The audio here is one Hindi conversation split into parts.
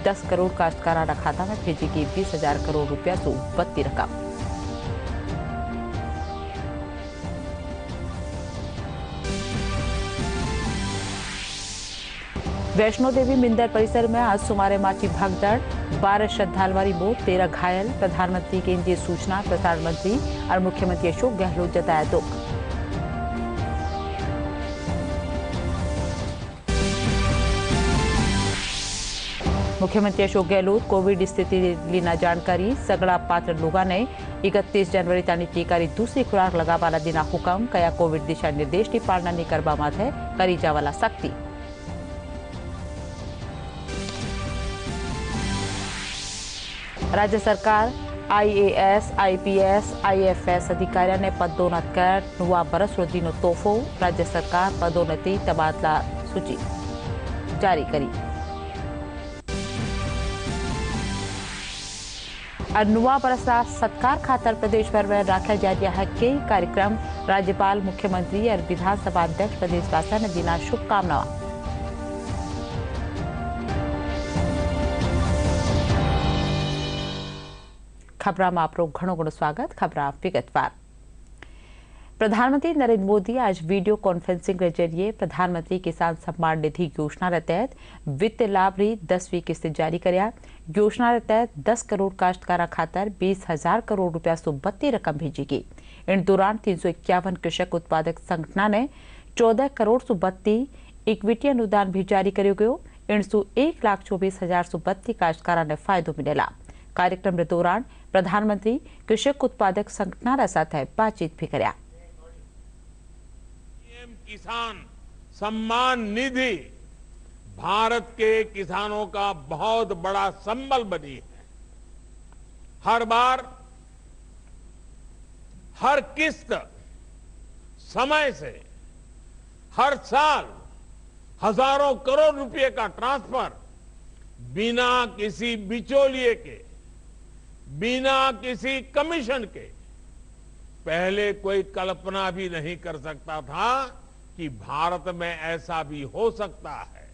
10 करोड़ काश्तकाराना खाता में भेजेगी 20,000 करोड़ रुपया से बढ़ती रकम। वैष्णो देवी मंदिर परिसर में आज सुमारे माची भगदड़, 12 श्रद्धालुओं मौत, 13 घायल। प्रधानमंत्री, केंद्रीय सूचना प्रसारण मंत्री और मुख्यमंत्री अशोक गहलोत जताया दुख। मुख्यमंत्री अशोक गहलोत कोविड स्थिति लेना जानकारी। सगड़ा पात्र लोगों ने 31 जनवरी ताणी टीका री दूसरी खुराक लगावाला देना हुक्म। कया कोविड दिशा निर्देश की पालना नहीं करवा माथे करी जावाला सख्ती। राज्य सरकार IAS, IPS, IFS अधिकारियों ने पदोन्नत कर नुआ बरस रोजीनो तोहफो। राज्य सरकार पदोन्नति तबादला सूची जारी करी। और नुआ बरसा सत्कार खातर प्रदेश भर में रखा जा रहा है कई कार्यक्रम। राज्यपाल, मुख्यमंत्री और विधानसभा अध्यक्ष प्रदेशवासियों ने दिना शुभकामनाएं। खबरां में आपरो घणो घणो स्वागत। खबरां विगतवार। प्रधानमंत्री नरेंद्र मोदी आज वीडियो कॉन्फ्रेंसिंग के जरिए प्रधानमंत्री किसान सम्मान निधि योजना के तहत वित्त लाभ री 10वीं किस्त जारी करया। योजना के तहत 10 करोड़ काश्तकारा खातर 20,000 करोड़ रुपया से बढ़ती रकम भेजेगी। इन दौरान 351 कृषक उत्पादक संगठना ने 14 करोड़ से बढ़ती इक्विटी अनुदान भी जारी करो गयो। इनसु 1,24,000 से बढ़ती काश्तकारा ने फायदो मिलेला। कार्यक्रम के दौरान प्रधानमंत्री कृषक उत्पादक संगठना के साथ बातचीत भी करया। पीएम किसान सम्मान निधि भारत के किसानों का बहुत बड़ा संबल बनी है। हर बार हर किस्त समय से हर साल हजारों करोड़ रुपए का ट्रांसफर बिना किसी बिचौलिए के, बिना किसी कमीशन के। पहले कोई कल्पना भी नहीं कर सकता था कि भारत में ऐसा भी हो सकता है।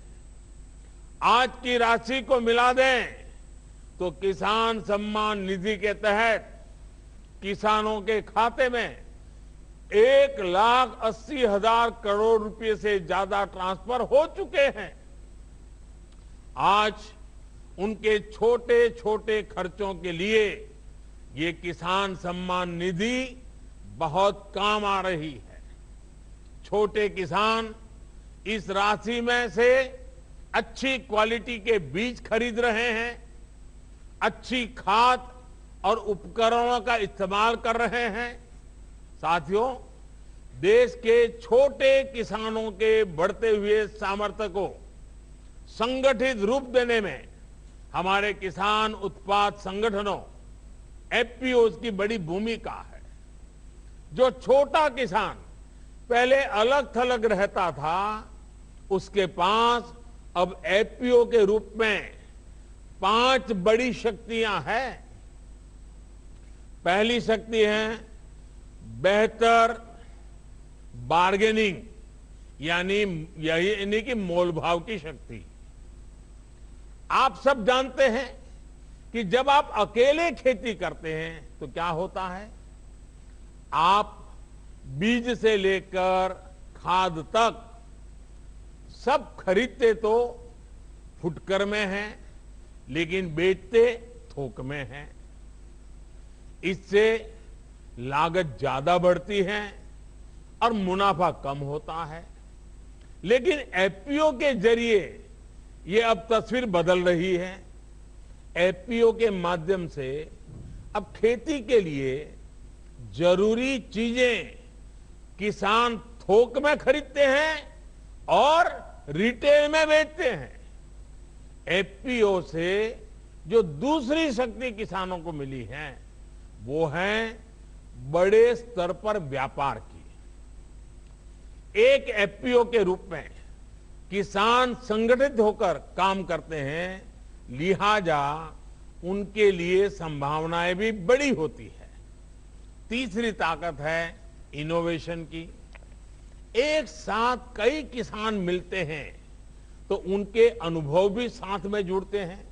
आज की राशि को मिला दें तो किसान सम्मान निधि के तहत किसानों के खाते में 1,80,000 करोड़ रुपए से ज्यादा ट्रांसफर हो चुके हैं। आज उनके छोटे छोटे खर्चों के लिए ये किसान सम्मान निधि बहुत काम आ रही है। छोटे किसान इस राशि में से अच्छी क्वालिटी के बीज खरीद रहे हैं, अच्छी खाद और उपकरणों का इस्तेमाल कर रहे हैं। साथियों, देश के छोटे किसानों के बढ़ते हुए सामर्थ्य को संगठित रूप देने में हमारे किसान उत्पाद संगठनों FPOs की बड़ी भूमिका है। जो छोटा किसान पहले अलग थलग रहता था, उसके पास अब FPO के रूप में 5 बड़ी शक्तियां हैं। पहली शक्ति है बेहतर बार्गेनिंग, यानी कि मोल भाव की शक्ति। आप सब जानते हैं कि जब आप अकेले खेती करते हैं तो क्या होता है, आप बीज से लेकर खाद तक सब खरीदते तो फुटकर में हैं, लेकिन बेचते थोक में हैं। इससे लागत ज्यादा बढ़ती है और मुनाफा कम होता है। लेकिन FPO के जरिए ये अब तस्वीर बदल रही है। FPO के माध्यम से अब खेती के लिए जरूरी चीजें किसान थोक में खरीदते हैं और रिटेल में बेचते हैं। FPO से जो दूसरी शक्ति किसानों को मिली है वो है बड़े स्तर पर व्यापार की। एक FPO के रूप में किसान संगठित होकर काम करते हैं, लिहाजा उनके लिए संभावनाएं भी बड़ी होती है। तीसरी ताकत है इनोवेशन की। एक साथ कई किसान मिलते हैं तो उनके अनुभव भी साथ में जुड़ते हैं।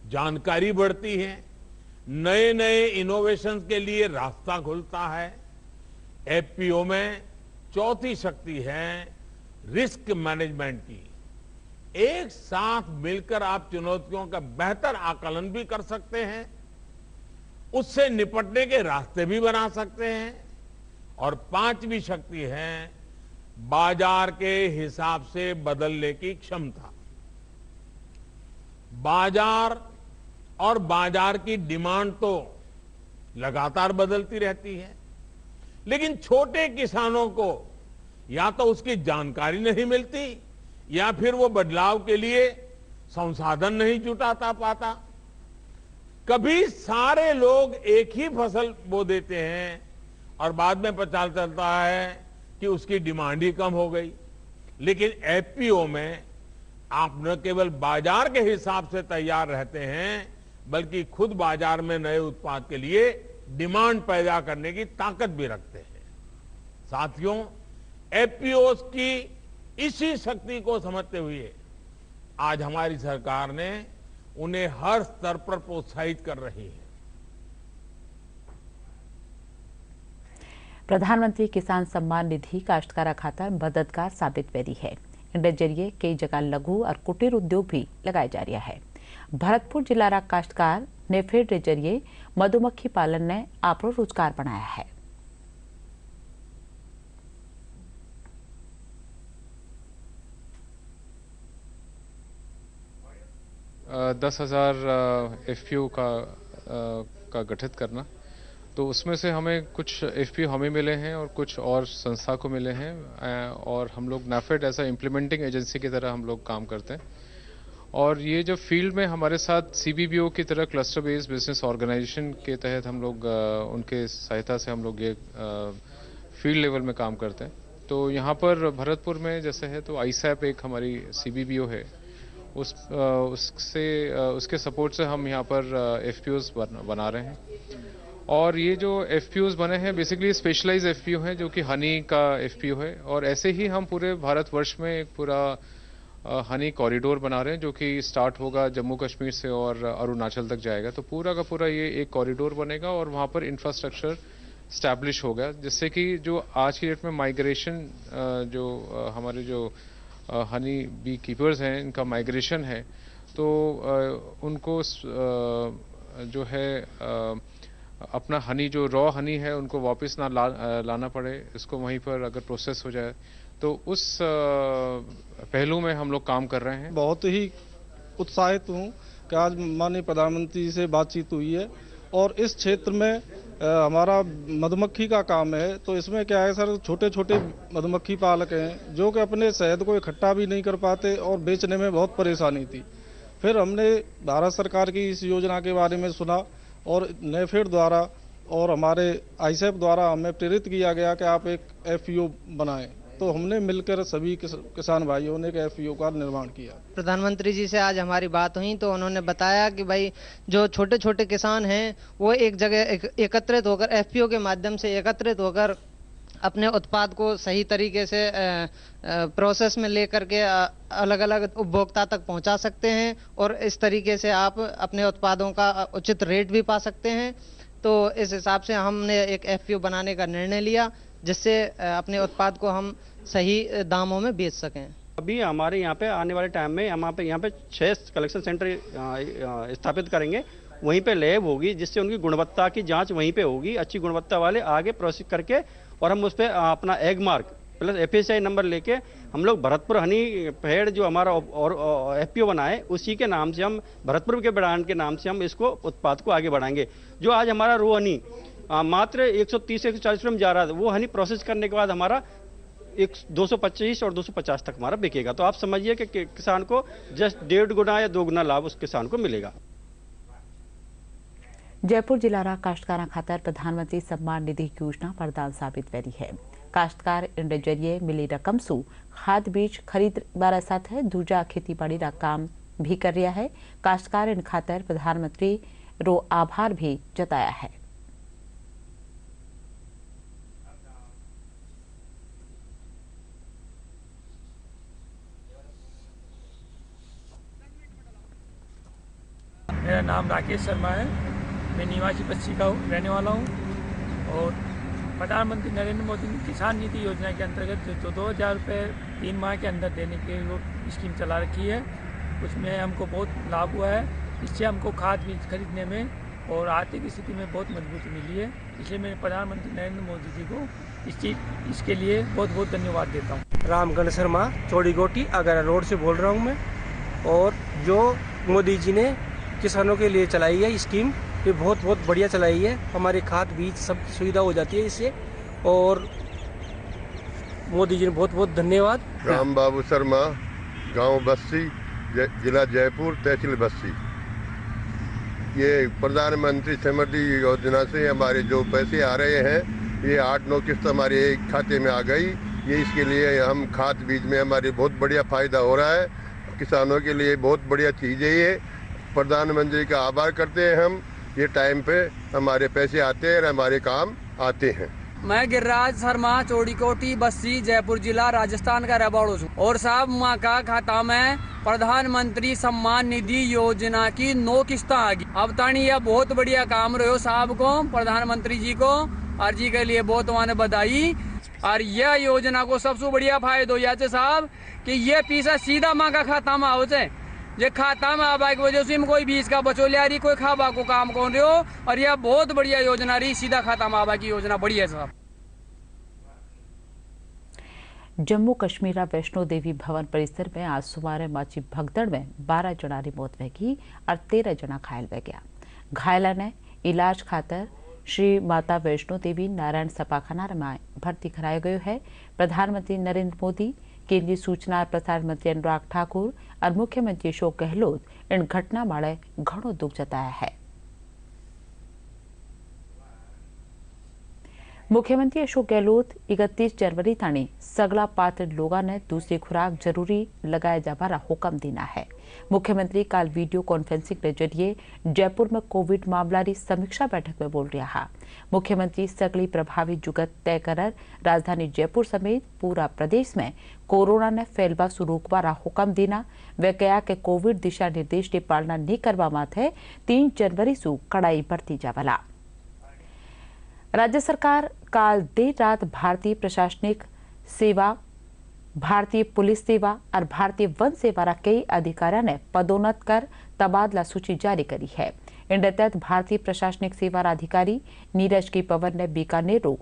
जानकारी बढ़ती है, नए नए इनोवेशंस के लिए रास्ता खुलता है। एफपीओ में चौथी शक्ति है रिस्क मैनेजमेंट की। एक साथ मिलकर आप चुनौतियों का बेहतर आकलन भी कर सकते हैं, उससे निपटने के रास्ते भी बना सकते हैं। और पांचवी शक्ति है बाजार के हिसाब से बदलने की क्षमता। बाजार और बाजार की डिमांड तो लगातार बदलती रहती है, लेकिन छोटे किसानों को या तो उसकी जानकारी नहीं मिलती या फिर वो बदलाव के लिए संसाधन नहीं जुटाता पाता। कभी सारे लोग एक ही फसल बो देते हैं और बाद में पता चलता है कि उसकी डिमांड ही कम हो गई। लेकिन एफपीओ में आप न केवल बाजार के हिसाब से तैयार रहते हैं, बल्कि खुद बाजार में नए उत्पाद के लिए डिमांड पैदा करने की ताकत भी रखते हैं। साथियों, एफपीओ की इसी शक्ति को समझते हुए आज हमारी सरकार ने उन्हें हर स्तर पर प्रोत्साहित कर रही है। प्रधानमंत्री किसान सम्मान निधि काश्तकारा खातर मददगार साबित वेरी है। इनके जरिए कई जगह लघु और कुटीर उद्योग भी लगाए जा रहा है। भरतपुर जिला रा काश्तकार नेफेड के जरिए मधुमक्खी पालन ने आपरो रोजगार बनाया है। 10,000 एफपीओ का गठित करना, तो उसमें से हमें कुछ एफपीओ हमें मिले हैं और कुछ और संस्था को मिले हैं। और हम लोग नाफेड ऐसा इम्प्लीमेंटिंग एजेंसी की तरह हम लोग काम करते हैं। और ये जो फील्ड में हमारे साथ सीबीबीओ की तरह क्लस्टर बेस्ड बिजनेस ऑर्गेनाइजेशन के तहत हम लोग उनके सहायता से हम लोग ये फील्ड लेवल में काम करते हैं। तो यहाँ पर भरतपुर में जैसे है तो आईसैप एक हमारी सीबीबीओ है, उसके सपोर्ट से हम यहाँ पर एफपीओज बना रहे हैं। और ये जो एफपीओज बने हैं बेसिकली स्पेशलाइज एफपीओ हैं जो कि हनी का एफपीओ है। और ऐसे ही हम पूरे भारतवर्ष में एक पूरा हनी कॉरिडोर बना रहे हैं जो कि स्टार्ट होगा जम्मू कश्मीर से और अरुणाचल तक जाएगा। तो पूरा का पूरा ये एक कॉरिडोर बनेगा और वहाँ पर इंफ्रास्ट्रक्चर स्टैब्लिश होगा, जिससे कि जो आज की डेट में माइग्रेशन जो हमारे जो हनी बी कीपर्स हैं इनका माइग्रेशन है, तो उनको जो है अपना हनी जो रॉ हनी है उनको वापस ना लाना पड़े, इसको वहीं पर अगर प्रोसेस हो जाए, तो उस पहलू में हम लोग काम कर रहे हैं। बहुत ही उत्साहित हूँ कि आज माननीय प्रधानमंत्री से बातचीत हुई है और इस क्षेत्र में हमारा मधुमक्खी का काम है। तो इसमें क्या है सर, छोटे छोटे मधुमक्खी पालक हैं जो कि अपने शहद को इकट्ठा भी नहीं कर पाते और बेचने में बहुत परेशानी थी। फिर हमने भारत सरकार की इस योजना के बारे में सुना और नेफेड द्वारा और हमारे आईसैप द्वारा हमें प्रेरित किया गया कि आप एक एफपीओ बनाएं। तो हमने मिलकर सभी किसान भाइयों ने एक एफपीओ का निर्माण किया। प्रधानमंत्री जी से आज हमारी बात हुई तो उन्होंने बताया कि भाई जो छोटे छोटे किसान हैं वो एक जगह एकत्रित होकर एफपीओ के माध्यम से एकत्रित होकर अपने उत्पाद को सही तरीके से प्रोसेस में लेकर के अलग अलग उपभोक्ता तक पहुंचा सकते हैं और इस तरीके से आप अपने उत्पादों का उचित रेट भी पा सकते हैं। तो इस हिसाब से हमने एक एफपीओ बनाने का निर्णय लिया जिससे अपने उत्पाद को हम सही दामों में बेच सकें। अभी हमारे यहाँ पे आने वाले टाइम में यहाँ पे 6 कलेक्शन सेंटर स्थापित करेंगे। वहीं पे लैब होगी जिससे उनकी गुणवत्ता की जांच वहीं पे होगी। अच्छी गुणवत्ता वाले आगे प्रोसेस करके और हम उस पर अपना egg mark plus FSI number लेके हम लोग भरतपुर हनी फेड जो हमारा और एफपीओ बनाए उसी के नाम से हम भरतपुर के ब्रांड के नाम से हम इसको उत्पाद को आगे बढ़ाएंगे। जो आज हमारा रो हनी मात्र 130 से 140 रुपये में जा रहा था, वो हनी प्रोसेस करने के बाद हमारा 225 और 250 तक हमारा बिकेगा। तो आप समझिए कि किसान को जस्ट 1.5 गुना या 2 गुना लाभ उस किसान को मिलेगा। जयपुर जिला रा काश्तकारा खातर प्रधानमंत्री सम्मान निधि योजना वरदान साबित वेरी है। काश्तकार इनके जरिए मिली रकम सु खाद बीज खरीद बारा साथ है दूजा खेती बाड़ी रा काम भी कर रहा है। काश्तकार इन खातर प्रधानमंत्री रो आभार भी जताया है। मेरा नाम राकेश शर्मा है। मैं निवासी बस्सी का रहने वाला हूँ और प्रधानमंत्री नरेंद्र मोदी ने किसान निधि योजना के अंतर्गत जो 2000 रुपये 3 माह के अंदर देने की वो स्कीम चला रखी है, उसमें हमको बहुत लाभ हुआ है। इससे हमको खाद बीज खरीदने में और आर्थिक स्थिति में बहुत मजबूती मिली है। इसलिए मैं प्रधानमंत्री नरेंद्र मोदी जी को इसके लिए बहुत बहुत धन्यवाद देता हूँ। रामगढ़ शर्मा, चौड़ी गोटी, आगरा रोड से बोल रहा हूँ मैं। और जो मोदी जी ने किसानों के लिए चलाई है स्कीम, ये बहुत बहुत बढ़िया चलाई है। हमारे खाद बीज सब सुविधा हो जाती है इससे, और मोदी जी ने बहुत बहुत धन्यवाद। राम बाबू शर्मा, गांव बस्सी, जिला जयपुर, तहसील बस्सी। ये प्रधानमंत्री समृद्धि योजना से हमारे जो पैसे आ रहे हैं, ये 8-9 किस्त हमारे खाते में आ गई। ये इसके लिए हम खाद बीज में हमारे बहुत बढ़िया फायदा हो रहा है। किसानों के लिए बहुत बढ़िया चीज़ है ये। प्रधानमंत्री का आभार करते हैं हम। ये टाइम पे हमारे पैसे आते हैं और हमारे काम आते हैं। मैं गिरिराज शर्मा, चौड़ी कोटी, बस्सी, जयपुर जिला, राजस्थान का रहवाड़ू हूँ। और साहब माँ का खाता में प्रधानमंत्री सम्मान निधि योजना की 9 किस्ता आ गई। अब तानी यह बहुत बढ़िया काम रहे हो साहब को, प्रधानमंत्री जी को, और जी के लिए बहुत माने बधाई। और यह योजना को सबसे बढ़िया फायदा हो जाए साहब कि ये पैसा सीधा माँ का खाता में आओ जाए। ये खाता में आबा की वजह से कोई बीस का बचोलिया रही, कोई खाबा को काम कौन रहे हो, और यह बहुत बढ़िया योजना रही, सीधा खाता में आबा की योजना बढ़िया साहब। जम्मू कश्मीर वैष्णो देवी भवन परिसर में आज सुमारे माची भगदड़ में 12 जना की मौत वही और 13 जना घायल व गया। घायला ने इलाज खातर श्री माता वैष्णो देवी नारायण सपाखाना में भर्ती कराया गयो है। प्रधानमंत्री नरेंद्र मोदी, केंद्रीय सूचना और प्रसारण मंत्री अनुराग ठाकुर और मुख्यमंत्री अशोक गहलोत इन घटना माड़े घणो दुख जताया है। मुख्यमंत्री अशोक गहलोत 31 जनवरी ताणी सगला पात्र लोगों ने दूसरी खुराक जरूरी लगाए जाबारा हुक्म देना है। मुख्यमंत्री कल वीडियो कॉन्फ्रेंसिंग के जरिए जयपुर में कोविड मामला की समीक्षा बैठक में बोल रहा। मुख्यमंत्री सगली प्रभावी जुगत तय कर राजधानी जयपुर समेत पूरा प्रदेश में कोरोना ने फैलवा से रोकवारा हुक्म देना। वे कहा कि कोविड दिशा निर्देश की पालना नहीं करवा माथे 3 जनवरी से कड़ाई बरती जावला। राज्य सरकार काल देर रात भारतीय प्रशासनिक सेवा, भारतीय पुलिस सेवा और भारतीय वन सेवा कई अधिकारियों ने पदोन्नत कर तबादला सूची जारी करी है। इन तहत भारतीय प्रशासनिक सेवा अधिकारी नीरज के पवन ने बीकानेर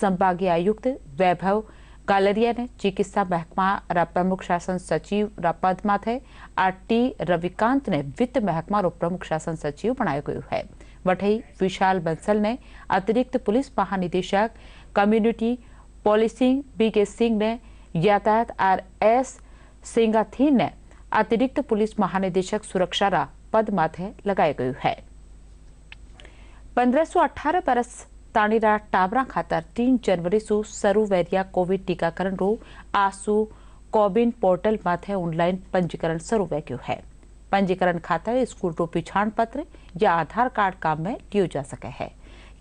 संभागीय आयुक्त, वैभव गालरिया ने चिकित्सा महकमा रा प्रमुख शासन सचिव रा पद माथे और टी रविकांत ने वित्त महकमा रो प्रमुख शासन सचिव बनाया गयो है। वठई विशाल बंसल ने अतिरिक्त पुलिस महानिदेशक कम्युनिटी पॉलिसिंग, बीके सिंह ने यातायात और एस सिंगाथीन ने अतिरिक्त पुलिस महानिदेशक सुरक्षा रा पद माथे लगाए गयो है। 1518 बरस ताणीरा टाबरा खातर 3 जनवरी से शरू वेरिया कोविड टीकाकरण रो आसू कोविन पोर्टल माथे ऑनलाइन पंजीकरण शुरू व्यो है। पंजीकरण खातर स्कूल रो पिछाण पत्र या आधार कार्ड काम में लियो जा सके है।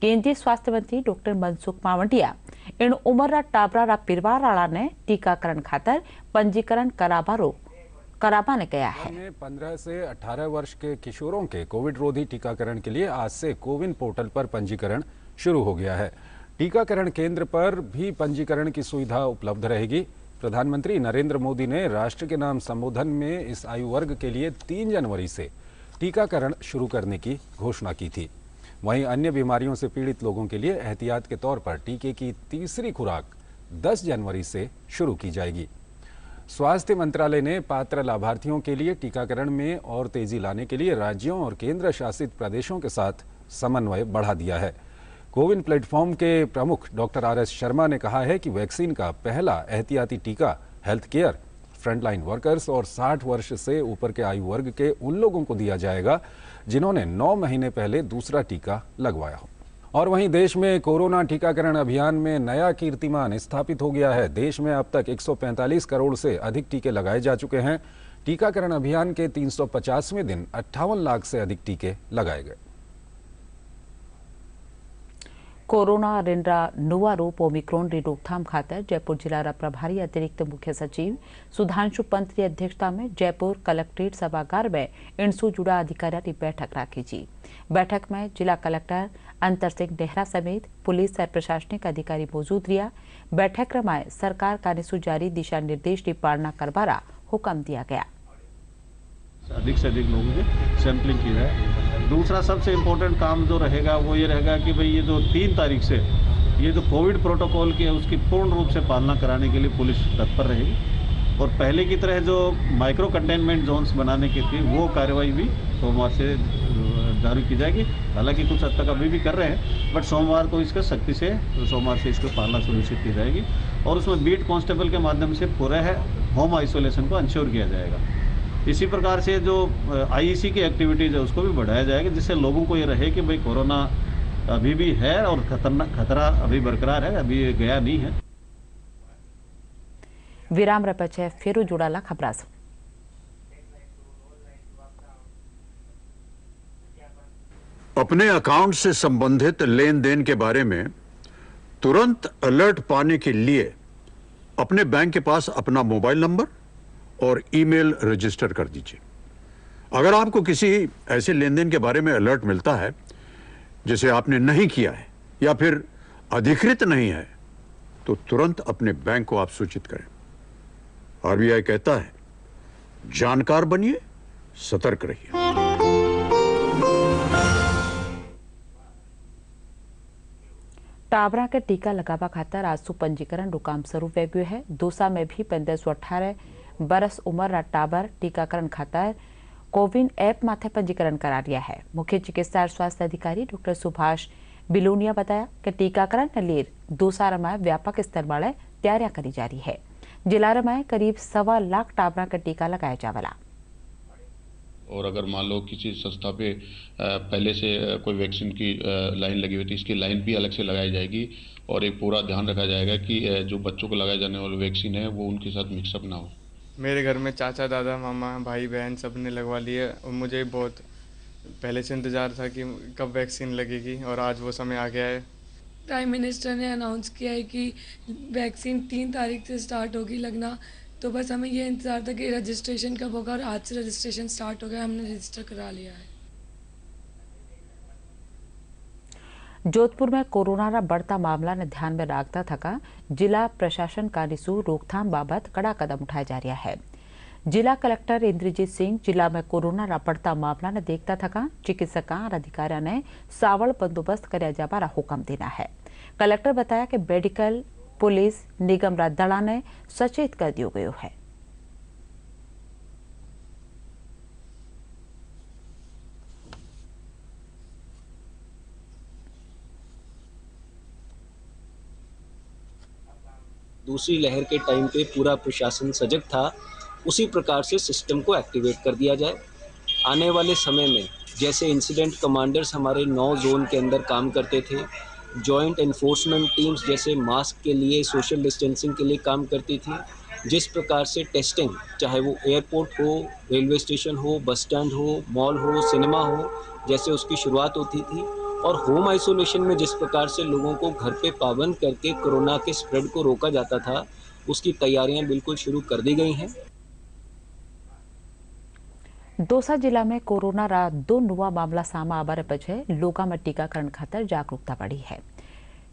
केंद्रीय स्वास्थ्य मंत्री डॉक्टर मनसुख मावंडिया इन उमर टाबरा रा परिवार वाला ने टीकाकरण खातर पंजीकरण कराबा ने कहा है। 15 से 18 वर्ष के किशोरों के कोविड रोधी टीकाकरण के लिए आज से कोविन पोर्टल पर पंजीकरण शुरू हो गया है। टीकाकरण केंद्र पर भी पंजीकरण की सुविधा उपलब्ध रहेगी। प्रधानमंत्री नरेंद्र मोदी ने राष्ट्र के नाम संबोधन में इस आयु वर्ग के लिए 3 जनवरी से टीकाकरण शुरू करने की घोषणा की थी। वहीं अन्य बीमारियों से पीड़ित लोगों के लिए एहतियात के तौर पर टीके की तीसरी खुराक 10 जनवरी से शुरू की जाएगी। स्वास्थ्य मंत्रालय ने पात्र लाभार्थियों के लिए टीकाकरण में और तेजी लाने के लिए राज्यों और केंद्र शासित प्रदेशों के साथ समन्वय बढ़ा दिया है। कोविन प्लेटफॉर्म के प्रमुख डॉक्टर RS शर्मा ने कहा है कि वैक्सीन का पहला एहतियाती टीका हेल्थ केयर, फ्रंटलाइन वर्कर्स और 60 वर्ष से ऊपर के आयु वर्ग के उन लोगों को दिया जाएगा जिन्होंने 9 महीने पहले दूसरा टीका लगवाया हो। और वहीं देश में कोरोना टीकाकरण अभियान में नया कीर्तिमान स्थापित हो गया है। देश में अब तक 145 करोड़ से अधिक टीके लगाए जा चुके हैं। टीकाकरण अभियान के 350वें दिन 58 लाख से अधिक टीके लगाए गए। कोरोना रिंडा नुआ रूप ओमिक्रॉन री रोकथाम खातर जयपुर जिला प्रभारी अतिरिक्त मुख्य सचिव सुधांशु पंत की अध्यक्षता में जयपुर कलेक्ट्रेट सभागार में इनसु जुड़ा अधिकारियों की बैठक राखी जी। बैठक में जिला कलेक्टर अंतर सिंह नेहरा समेत पुलिस और प्रशासनिक अधिकारी मौजूद रहा। बैठक में सरकार का जारी दिशा निर्देश की पालना करवारा हुक्म दिया गया। अधिक से अधिक लोगों की सैंपलिंग की जाए। दूसरा सबसे इम्पोर्टेंट काम जो रहेगा वो ये रहेगा कि भाई ये जो 3 तारीख से ये जो कोविड प्रोटोकॉल की है उसकी पूर्ण रूप से पालना कराने के लिए पुलिस तत्पर रहेगी और पहले की तरह जो माइक्रो कंटेनमेंट जोन्स बनाने की थी वो कार्रवाई भी सोमवार से जारी की जाएगी। हालांकि कुछ हद तक अभी भी कर रहे हैं बट सोमवार को इसका सख्ती से सोमवार से इसको पालना सुनिश्चित की जाएगी और उसमें बीट कांस्टेबल के माध्यम से पूरे होम आइसोलेशन को इंश्योर किया जाएगा। इसी प्रकार से जो आईईसी की एक्टिविटीज़ है उसको भी बढ़ाया जाएगा जिससे लोगों को ये रहे कि भाई कोरोना अभी भी है और खतरा अभी बरकरार है, अभी ये गया नहीं है। विराम रपचे फिर जुड़ाला खबरा। अपने अकाउंट से संबंधित लेन देन के बारे में तुरंत अलर्ट पाने के लिए अपने बैंक के पास अपना मोबाइल नंबर और ईमेल रजिस्टर कर दीजिए। अगर आपको किसी ऐसे लेन देन के बारे में अलर्ट मिलता है जिसे आपने नहीं किया है या फिर अधिकृत नहीं है तो तुरंत अपने बैंक को आप सूचित करें। आरबीआई कहता है जानकार बनिए, सतर्क रहिए। टाबरा के टीका लगावा खातर आज पंजीकरण रू काम शुरू हो गयो है। दोसा में भी 15 से 18 बरस उम्र टाबर टीकाकरण खातर कोविन ऐप माथे पंजीकरण करा दिया है। मुख्य चिकित्सा और स्वास्थ्य अधिकारी डॉक्टर सुभाष बिलोनिया बताया कि टीकाकरण के लिए दोसा में व्यापक स्तर पर तैयारियां करी जा रही है। जिला में करीब 1.25 लाख टाबरा का टीका लगाया जावला। और अगर मान लो किसी संस्था पे पहले से कोई वैक्सीन की लाइन लगी हुई थी, इसकी लाइन भी अलग से लगाई जाएगी और एक पूरा ध्यान रखा जाएगा कि जो बच्चों को लगाए जाने वाली वैक्सीन है वो उनके साथ मिक्सअप ना हो। मेरे घर में चाचा, दादा, मामा, भाई, बहन सब ने लगवा लिए और मुझे बहुत पहले से इंतज़ार था कि कब वैक्सीन लगेगी और आज वो समय आ गया है। प्राइम मिनिस्टर ने अनाउंस किया है कि वैक्सीन 3 तारीख से स्टार्ट होगी लगना, तो बस हमें ये इंतज़ार था कि रजिस्ट्रेशन कब होगा और आज से रजिस्ट्रेशन स्टार्ट हो गया, हमने रजिस्टर करा लिया है। जोधपुर में कोरोना रा बढ़ता मामला ने ध्यान में रखता थका जिला प्रशासन का रोकथाम बाबत कड़ा कदम उठाया जा रहा है। जिला कलेक्टर इंद्रजीत सिंह जिला में कोरोना रा बढ़ता मामला ने देखता थका चिकित्सकों और अधिकारियों ने सावल बंदोबस्त कराया जाबारा हुक्म देना है। कलेक्टर बताया कि मेडिकल पुलिस निगम रा दड़ा ने सचेत कर दियो गयो है। दूसरी लहर के टाइम पे पूरा प्रशासन सजग था, उसी प्रकार से सिस्टम को एक्टिवेट कर दिया जाए। आने वाले समय में जैसे इंसिडेंट कमांडर्स हमारे 9 जोन के अंदर काम करते थे, जॉइंट एनफोर्समेंट टीम्स जैसे मास्क के लिए, सोशल डिस्टेंसिंग के लिए काम करती थी, जिस प्रकार से टेस्टिंग चाहे वो एयरपोर्ट हो, रेलवे स्टेशन हो, बस स्टैंड हो, मॉल हो, सिनेमा हो, जैसे उसकी शुरुआत होती थी, और होम आइसोलेशन में जिस प्रकार से लोगों को घर पे पाबंद करके कोरोना के स्प्रेड को रोका जाता था, उसकी तैयारियां बिल्कुल शुरू कर दी गई हैं। दौसा जिला में कोरोना रा 2 नुआ मामला सामा आबार पछे लोगा में टीकाकरण खातर जागरूकता बढ़ी है।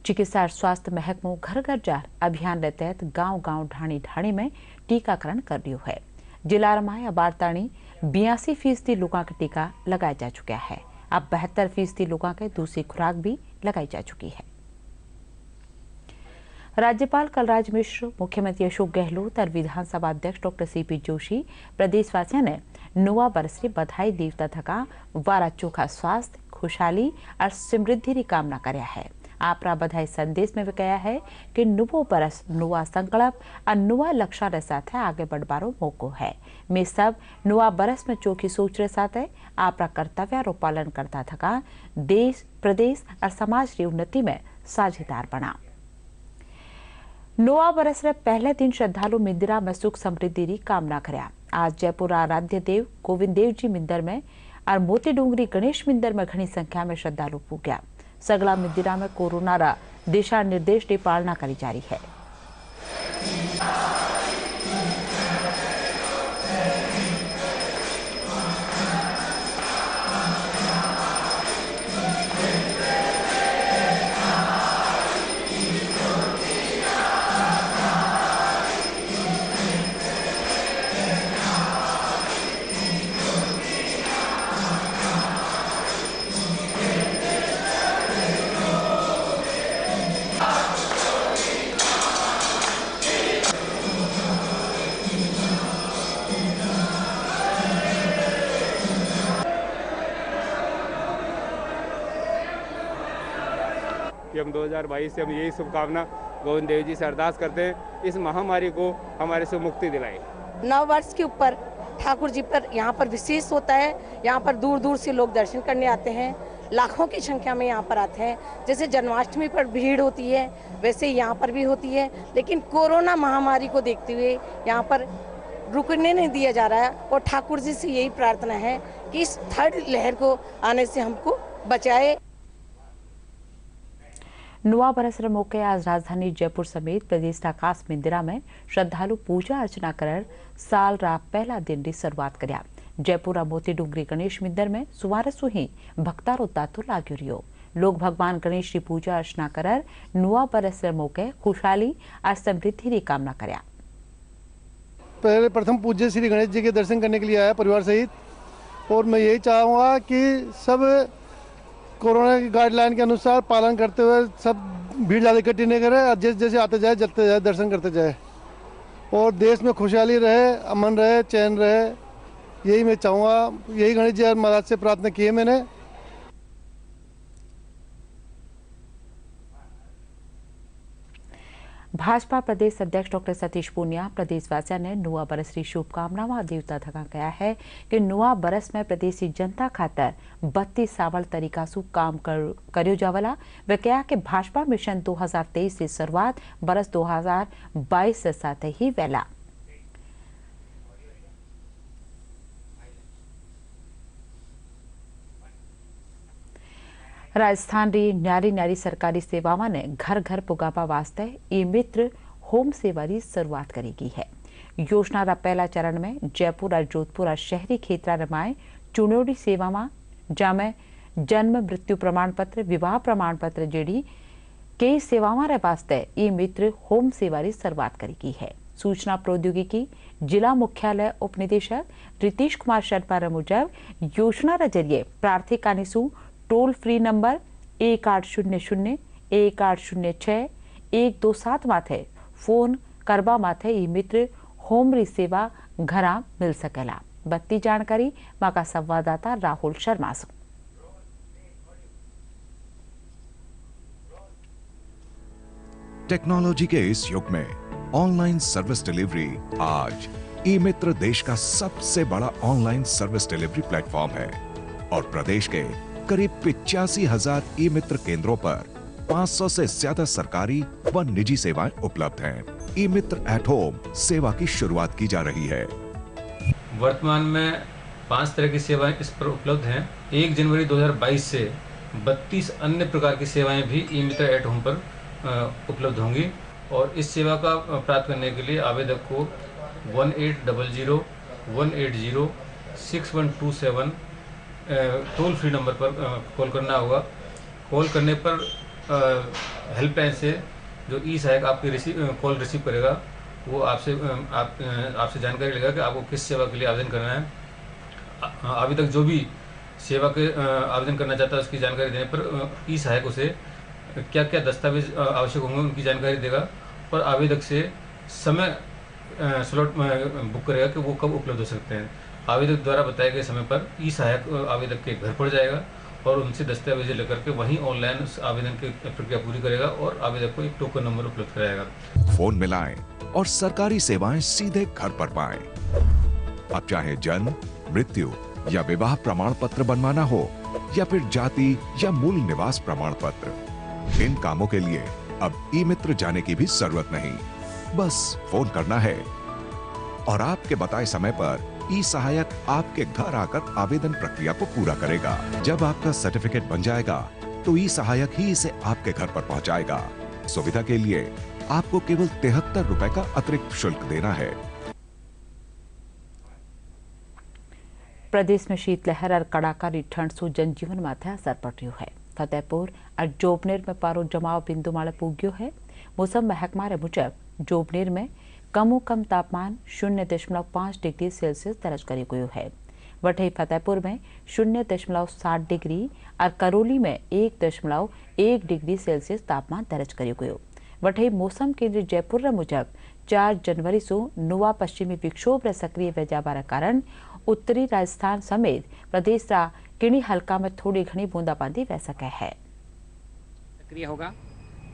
चिकित्सा और स्वास्थ्य महकमो घर घर जार अभियान के तहत गांव-गांव ढाणी में टीकाकरण कर रही है। जिला में अबारताणी 82% लोगों का टीका लगाया जा चुका है। अब 72% लोगों के दूसरी खुराक भी लगाई जा चुकी है। राज्यपाल कलराज मिश्र, मुख्यमंत्री अशोक गहलोत और विधानसभा अध्यक्ष डॉक्टर सीपी जोशी प्रदेशवासियों ने नुआ बरस की बधाई देवता थका वारा चोखा स्वास्थ्य, खुशहाली और समृद्धि की कामना कराया है। आपरा बधाई संदेश में भी कहा है कि नुवो बरस नुआ संकल्प और नुआ लक्ष्य रे साथ आगे बढ़बारो मौको है। मैं सब नुआ बरस में चोखी सोच रे साथ आपरा कर्तव्य रो पालन करता थका देश, प्रदेश और समाज की उन्नति में साझेदार बना। नोआ बरस रे पहले दिन श्रद्धालु मिंदिरा में सुख समृद्धि की कामना करया। आज जयपुर आराध्य देव गोविंद देव जी मिंदर में और मोती डूंगरी गणेश मिंदर में घनी संख्या में श्रद्धालु पूग्या। सगला मिंदिरा में कोरोना दिशा निर्देश की पालना करी जा रही है। कि हम 2022 से हम यही शुभकामना गोविंद देव जी से अरदास करते हैं, इस महामारी को हमारे से मुक्ति दिलाए। नव वर्ष के ऊपर ठाकुर जी पर यहाँ पर विशेष होता है। यहाँ पर दूर दूर से लोग दर्शन करने आते हैं, लाखों की संख्या में यहाँ पर आते हैं। जैसे जन्माष्टमी पर भीड़ होती है वैसे यहाँ पर भी होती है, लेकिन कोरोना महामारी को देखते हुए यहाँ पर रुकने नहीं दिया जा रहा है। और ठाकुर जी से यही प्रार्थना है कि इस थर्ड लहर को आने से हमको बचाए। नुआ बरस मौके आज राजधानी जयपुर समेत प्रदेश का खास मंदिरा में श्रद्धालु पूजा अर्चना कर साल रा पहला दिन की शुरुआत कर्या। जयपुर मोती डूंगरी गणेश मंदिर में सुवार सुही भक्तारो तांतो लाग्यो रियो। लोग भगवान गणेश की पूजा अर्चना कर नुआ बरस मौके खुशहाली और समृद्धि की कामना कर्या। पहले प्रथम पूज्य श्री गणेश जी के दर्शन करने के लिए आया परिवार सहित, और मैं यही चाहूँगा कि सब कोरोना की गाइडलाइन के अनुसार पालन करते हुए सब भीड़ ज़्यादा इकट्ठी नहीं करे, जैसे जैसे आते जाए चलते जाए दर्शन करते जाए, और देश में खुशहाली रहे, अमन रहे, चैन रहे, यही मैं चाहूँगा। यही गणेश जी महाराज से प्रार्थना की है मैंने। भाजपा प्रदेश अध्यक्ष डॉक्टर सतीश पूनिया प्रदेशवासियों ने नुआ बरस की शुभकामनाओं देवता थका गया है कि नुआ बरस में प्रदेश की जनता खातर 32 सावल तरीका से काम करियो जावला। वे कहा कि भाजपा मिशन 2023 से शुरुआत बरस 2022 से साथ ही वेला। राजस्थान री न्यारी न्यारी सरकारी सेवावां ने घर घर पुगावा वास्ते ई मित्र होम सेवा की शुरुआत करेगी है। योजना रा पहला चरण में जयपुर और जोधपुर और शहरी क्षेत्र रमाए चुनौती सेवावां जामे जन्म मृत्यु प्रमाण पत्र विवाह प्रमाण पत्र जेडी कई सेवावां रे वास्ते ई मित्र होम सेवा की शुरुआत करेगी है। सूचना प्रौद्योगिकी जिला मुख्यालय उप निदेशक रितेश कुमार शर्मा मुजब योजना रे जरिए प्रार्थी निशु टोल फ्री नंबर 1800 1806 127 माथे फोन करवा माथे ई मित्र होम री सेवा घरा मिल सकेला। बत्ती जानकारी माका संवाददाता राहुल शर्मा से। टेक्नोलॉजी के इस युग में ऑनलाइन सर्विस डिलीवरी आज ई मित्र देश का सबसे बड़ा ऑनलाइन सर्विस डिलीवरी प्लेटफॉर्म है और प्रदेश के करीब 85,000 ई मित्र केंद्रों पर 500 से ज्यादा सरकारी व निजी सेवाएं उपलब्ध हैं। ई मित्र एट होम सेवा की शुरुआत की जा रही है। वर्तमान में 5 तरह की सेवाएं इस पर उपलब्ध हैं। 1 जनवरी 2022 से 32 अन्य प्रकार की सेवाएं भी ई मित्र एट होम पर उपलब्ध होंगी और इस सेवा का प्राप्त करने के लिए आवेदक को 1800 180 6127 टोल फ्री नंबर पर कॉल करना होगा। कॉल करने पर हेल्पलाइन से जो ई सहायक आपकी कॉल रिसीव करेगा वो आपसे जानकारी लेगा कि आपको किस सेवा के लिए आवेदन करना है। आवेदक जो भी सेवा के आवेदन करना चाहता है उसकी जानकारी देने पर ई सहायक उसे क्या क्या दस्तावेज आवश्यक होंगे उनकी जानकारी देगा और आवेदक से समय स्लॉट बुक करेगा कि वो कब उपलब्ध हो सकते हैं। आवेदक द्वारा बताए गए समय पर ई सहायक आवेदक के घर पर जाएगा और उनसे दस्तावेज लेकर के वहीं ऑनलाइन आवेदन की प्रक्रिया पूरी करेगा और आवेदक को एक टोकन नंबर उपलब्ध कराएगा। फोन मिलाएं और सरकारी सेवाएं सीधे घर पर पाएं। अब चाहे जन्म मृत्यु या विवाह प्रमाण पत्र बनवाना हो या फिर जाति या मूल निवास प्रमाण पत्र, इन कामों के लिए अब ई मित्र जाने की भी जरूरत नहीं, बस फोन करना है और आपके बताए समय पर ई सहायक आपके घर आकर आवेदन प्रक्रिया को पूरा करेगा। जब आपका सर्टिफिकेट बन जाएगा तो ई सहायक ही इसे आपके घर पर पहुंचाएगा। सुविधा के लिए आपको केवल 73 रुपए का अतिरिक्त शुल्क देना है। प्रदेश में शीतलहर और कड़ाकारी ठंड से जनजीवन माथे असर पड़ रही है। फतेहपुर और जोबनेर में पारो जमाव बिंदु माळे पूग्यो है। मौसम महकमा मुजब जोबनेर में कम तापमान 0.5 डिग्री सेल्सियस दर्ज करी गयो है। वठई फतेहपुर में 0.7 डिग्री और करौली में 1.1 डिग्री सेल्सियस तापमान दर्ज करो गयो। वठई मौसम केंद्र जयपुर मुजब 4 जनवरी से नुआ पश्चिमी विक्षोभ सक्रिय वेजाबा कारण उत्तरी राजस्थान समेत प्रदेश का किन्हीं हल्का में थोड़ी घनी बूंदाबांदी वह सके है। सक्रिय होगा।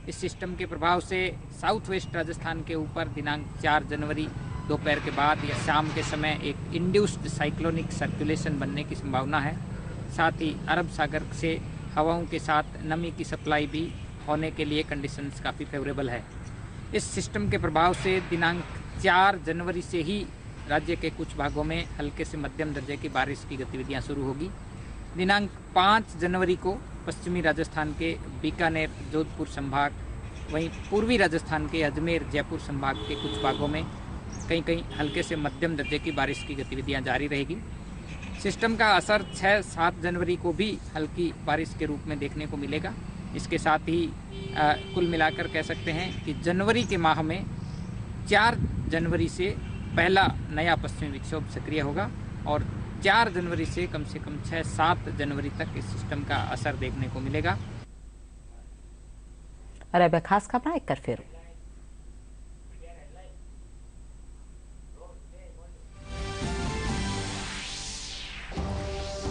इस सिस्टम के प्रभाव से साउथ वेस्ट राजस्थान के ऊपर दिनांक 4 जनवरी दोपहर के बाद या शाम के समय एक इंड्यूस्ड साइक्लोनिक सर्कुलेशन बनने की संभावना है। साथ ही अरब सागर से हवाओं के साथ नमी की सप्लाई भी होने के लिए कंडीशंस काफ़ी फेवरेबल है। इस सिस्टम के प्रभाव से दिनांक 4 जनवरी से ही राज्य के कुछ भागों में हल्के से मध्यम दर्जे की बारिश की गतिविधियां शुरू होगी। दिनांक 5 जनवरी को पश्चिमी राजस्थान के बीकानेर, जोधपुर संभाग, वहीं पूर्वी राजस्थान के अजमेर, जयपुर संभाग के कुछ भागों में कहीं हल्के से मध्यम दर्जे की बारिश की गतिविधियां जारी रहेगी। सिस्टम का असर 6-7 जनवरी को भी हल्की बारिश के रूप में देखने को मिलेगा। इसके साथ ही कुल मिलाकर कह सकते हैं कि जनवरी के माह में 4 जनवरी से पहला नया पश्चिमी विक्षोभ सक्रिय होगा और 4 जनवरी से कम 6-7 जनवरी तक इस सिस्टम का असर देखने को मिलेगा। और अब खास खबर एक कर फिर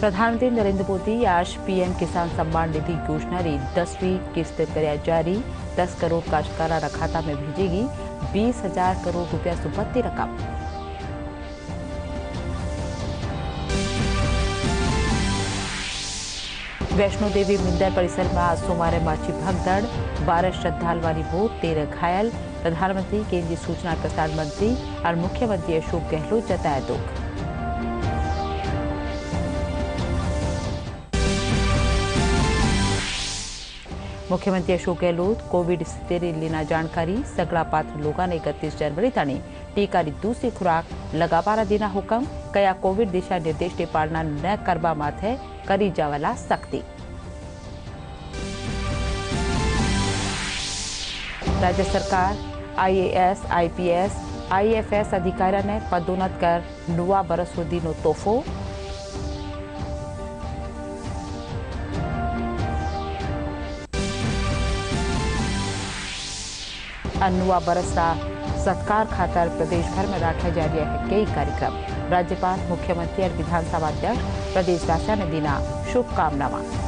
प्रधानमंत्री नरेंद्र मोदी आज पीएम किसान सम्मान निधि योजना री 10वीं किस्त कराया जारी। 10 करोड़ काश्तकारा खाता में भेजेगी 20,000 करोड़ रुपया से बढ़ती रकम। वैष्णो देवी मंदिर परिसर में आज सोमवार माची भगदड़। 12 श्रद्धालुओं मौत, 13 घायल। प्रधानमंत्री, केंद्रीय सूचना और प्रसारण मंत्री और मुख्यमंत्री अशोक गहलोत जताया दुख। मुख्यमंत्री अशोक गहलोत कोविड स्थिति लेना जानकारी। सगला पात्र लोगों ने 31 जनवरी ताणी टीका की दूसरी खुराक लगावारा देना हुक्म। कया कोविड दिशा निर्देश की पालना न करवा माथे करी जावला सख्ती। राज्य सरकार आईएएस, आईपीएस, आईएफएस अधिकारियों ने पदोन्नत कर नुआ बरस सुधी नो तोहफो। नुआ बरस का सत्कार खातर प्रदेश भर में रखा जा रहा है कई कार्यक्रम। राज्यपाल, मुख्यमंत्री और विधानसभा अध्यक्ष प्रदेशवासियों ने दीना शुभकामनाएं।